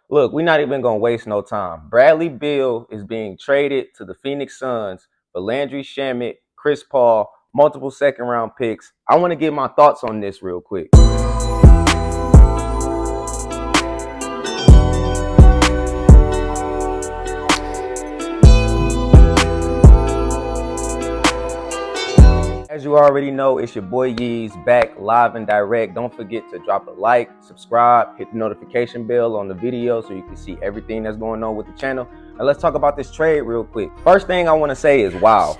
Look, we're not even going to waste no time. Bradley Beal is being traded to the Phoenix Suns for Landry Shamet, Chris Paul, multiple second-round picks. I want to get my thoughts on this real quick. As you already know, it's your boy Yeez back live and direct. Don't forget to drop a like, subscribe, hit the notification bell on the video so you can see everything that's going on with the channel. And let's talk about this trade real quick. First thing I want to say is, wow,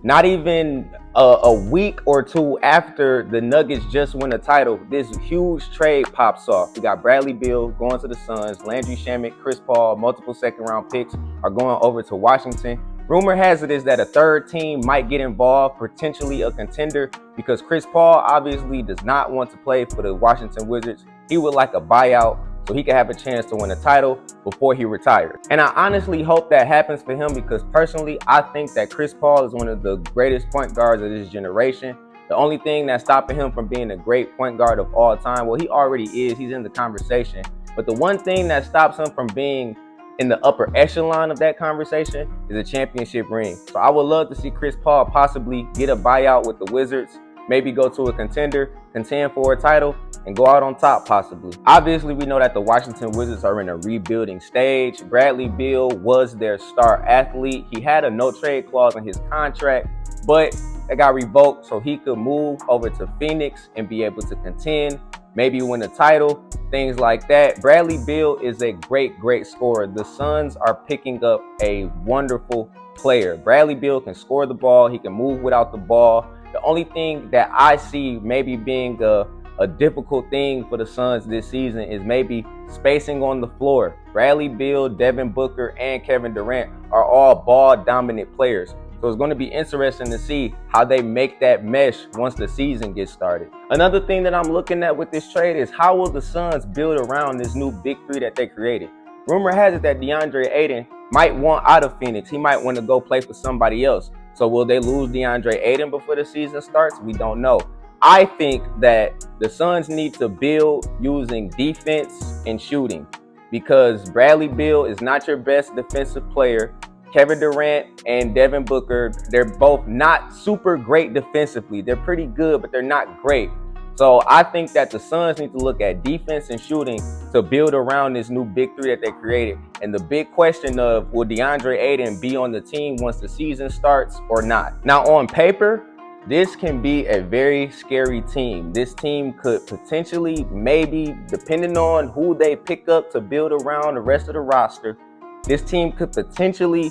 not even a week or two after the Nuggets just win a title, this huge trade pops off. We got Bradley Beal going to the Suns, Landry Shamet, Chris Paul, multiple second-round picks are going over to Washington. Rumor has it is that a third team might get involved, potentially a contender, because Chris Paul obviously does not want to play for the Washington Wizards. He would like a buyout so he could have a chance to win a title before he retires. And I honestly hope that happens for him because personally, I think that Chris Paul is one of the greatest point guards of this generation. The only thing that's stopping him from being a great point guard of all time, well, he already is. He's in the conversation. But the one thing that stops him from being in the upper echelon of that conversation is a championship ring. So I would love to see Chris Paul possibly get a buyout with the Wizards, maybe go to a contender, contend for a title, and go out on top possibly. Obviously, we know that the Washington Wizards are in a rebuilding stage. Bradley Beal was their star athlete. He had a no-trade clause in his contract, but it got revoked so he could move over to Phoenix and be able to contend, maybe win a title, things like that. Bradley Beal is a great scorer. The Suns are picking up a wonderful player. Bradley Beal can score the ball. He can move without the ball. The only thing that I see maybe being a difficult thing for the Suns this season is maybe spacing on the floor. Bradley Beal, Devin Booker, and Kevin Durant are all ball-dominant players. So it's going to be interesting to see how they make that mesh once the season gets started. Another thing that I'm looking at with this trade is how will the Suns build around this new big three that they created? Rumor has it that Deandre Ayton might want out of Phoenix. He might want to go play for somebody else. So will they lose Deandre Ayton before the season starts? We don't know. I think that the Suns need to build using defense and shooting because Bradley Beal is not your best defensive player. Kevin Durant and Devin Booker, they're both not super great defensively. They're pretty good, but they're not great. So I think that the Suns need to look at defense and shooting to build around this new big three that they created. And the big question of will Deandre Ayton be on the team once the season starts or not? Now on paper, this can be a very scary team. This team could potentially, maybe, depending on who they pick up to build around the rest of the roster, this team could potentially,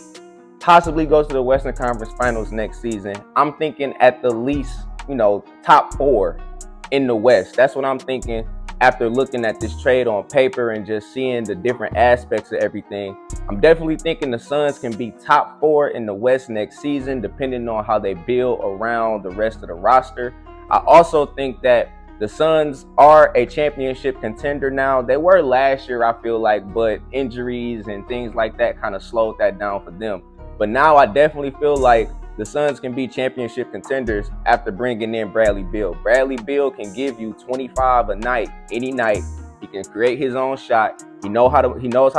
possibly go to the Western Conference Finals next season. I'm thinking at the least, top 4 in the West. That's what I'm thinking after looking at this trade on paper and just seeing the different aspects of everything. I'm definitely thinking the Suns can be top 4 in the West next season, depending on how they build around the rest of the roster. I also think that the Suns are a championship contender now. They were last year, I feel like, but injuries and things like that kind of slowed that down for them. But now I definitely feel like the Suns can be championship contenders after bringing in Bradley Beal. Bradley Beal can give you 25 a night, any night. He can create his own shot. He knows how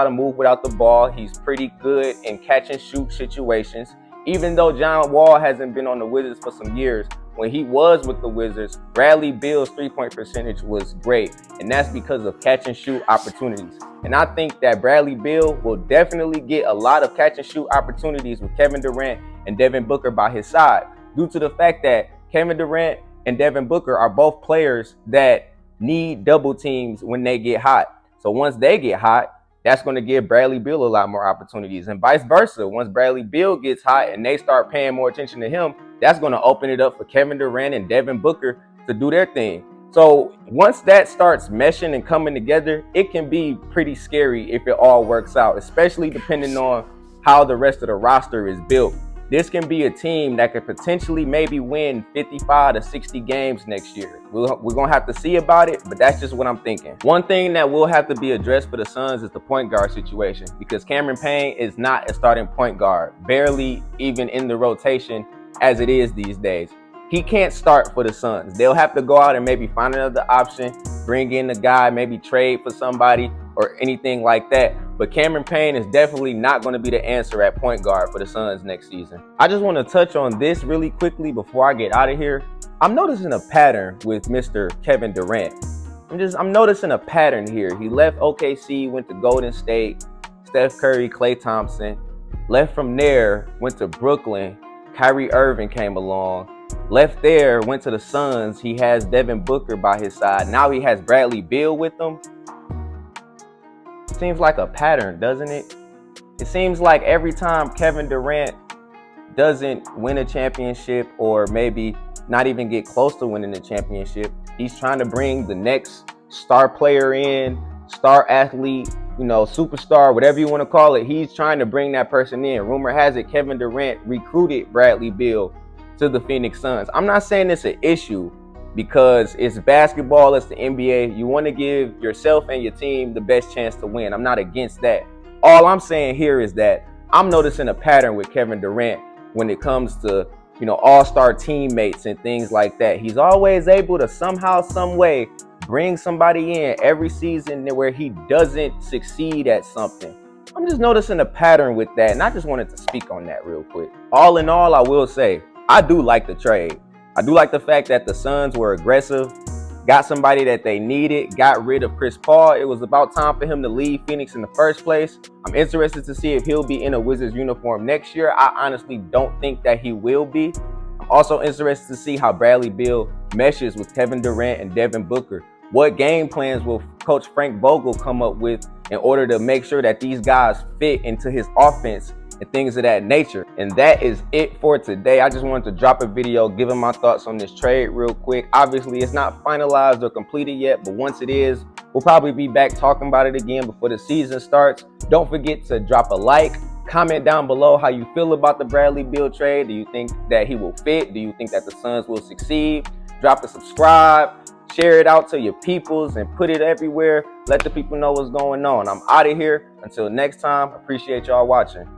to move without the ball. He's pretty good in catch and shoot situations. Even though John Wall hasn't been on the Wizards for some years, when he was with the Wizards, Bradley Beal's three-point percentage was great, and that's because of catch and shoot opportunities. And I think that Bradley Beal will definitely get a lot of catch and shoot opportunities with Kevin Durant and Devin Booker by his side, due to the fact that Kevin Durant and Devin Booker are both players that need double teams when they get hot. So once they get hot, that's going to give Bradley Beal a lot more opportunities, and vice versa. Once Bradley Beal gets hot and they start paying more attention to him, that's going to open it up for Kevin Durant and Devin Booker to do their thing. So once that starts meshing and coming together, it can be pretty scary if it all works out, especially depending on how the rest of the roster is built. This can be a team that could potentially maybe win 55 to 60 games next year. We're going to have to see about it, but that's just what I'm thinking. One thing that will have to be addressed for the Suns is the point guard situation, because Cameron Payne is not a starting point guard, barely even in the rotation as it is these days. He can't start for the Suns. They'll have to go out and maybe find another option, bring in a guy, maybe trade for somebody, or anything like that. But Cameron Payne is definitely not going to be the answer at point guard for the Suns next season. I just want to touch on this really quickly before I get out of here. I'm noticing a pattern with Mr. Kevin Durant. I'm noticing a pattern here. He left OKC, went to Golden State, Steph Curry, Klay Thompson. Left from there, went to Brooklyn. Kyrie Irving came along. Left there, went to the Suns. He has Devin Booker by his side. Now he has Bradley Beal with him. Seems like a pattern, doesn't it? It seems like every time Kevin Durant doesn't win a championship, or maybe not even get close to winning the championship, he's trying to bring the next star player in, star athlete, superstar, whatever you want to call it. He's trying to bring that person in. Rumor has it Kevin Durant recruited Bradley Beal to the Phoenix Suns. I'm not saying it's an issue because it's basketball, it's the NBA. You want to give yourself and your team the best chance to win. I'm not against that. All I'm saying here is that I'm noticing a pattern with Kevin Durant when it comes to, all-star teammates and things like that. He's always able to somehow, some way bring somebody in every season where he doesn't succeed at something. I'm just noticing a pattern with that, and I just wanted to speak on that real quick. All in all, I will say, I do like the trade. I do like the fact that the Suns were aggressive, got somebody that they needed, got rid of Chris Paul. It was about time for him to leave Phoenix in the first place. I'm interested to see if he'll be in a Wizards uniform next year. I honestly don't think that he will be. I'm also interested to see how Bradley Beal meshes with Kevin Durant and Devin Booker. What game plans will Coach Frank Vogel come up with in order to make sure that these guys fit into his offense and things of that nature? And that is it for today. I just wanted to drop a video giving my thoughts on this trade real quick. Obviously, it's not finalized or completed yet, but once it is, we'll probably be back talking about it again before the season starts. Don't forget to drop a like. Comment down below how you feel about the Bradley Beal trade. Do you think that he will fit? Do you think that the Suns will succeed? Drop a subscribe. Share it out to your peoples and put it everywhere. Let the people know what's going on. I'm out of here. Until next time, appreciate y'all watching.